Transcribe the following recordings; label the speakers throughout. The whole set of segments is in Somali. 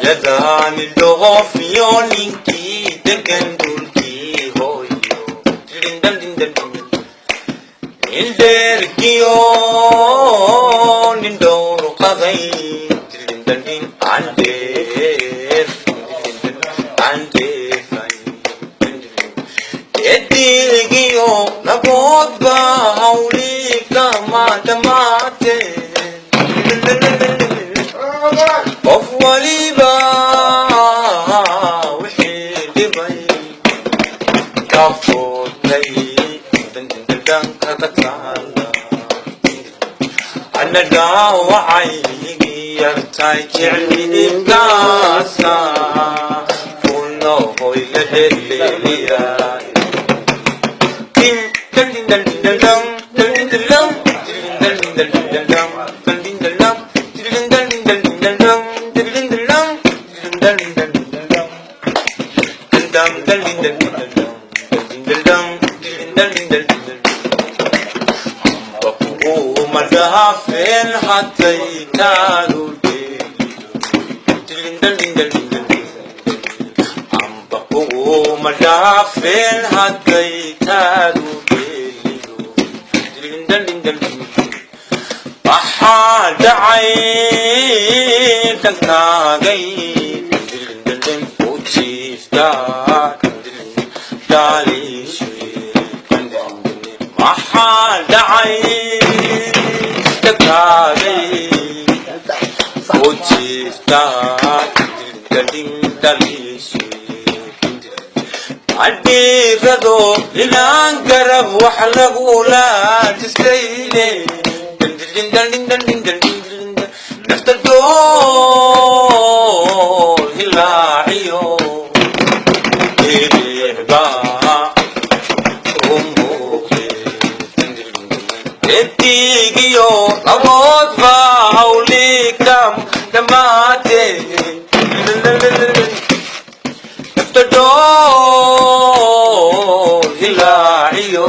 Speaker 1: Yadani lo fiolinki degandulki hoyo dindal Inderkiyo nindoro qazay dindal ande fay Edirgiyo nabodba hawli kama damate of waliba wixii dhibay kafootay dandan kaga taala anaga waxay yartay jeclidkaasa kuno hoy la dheliya Madafin hatay taru Ambaku madafin hatay taru Bahadai tangkagay Uchifta dalishi Bahadai Adirado ilan garab wax lagu la tiskayle nafta doo hilaaciyo ba etigiyo awood ba hawlikam dhammaate nafta doo hilaaciyo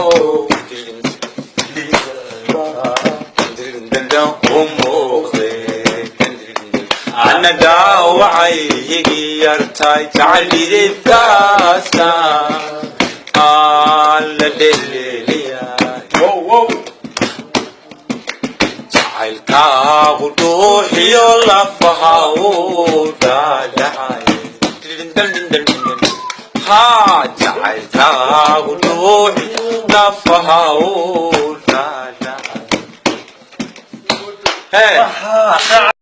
Speaker 1: anaga waxay igi yartay jaclidkaasa alla dheliya jacaylkaagu dhuuxiyo lafaha uu dhaadhacay jacaylkaagu dhuuxiyo lafaha uu dhaadhacay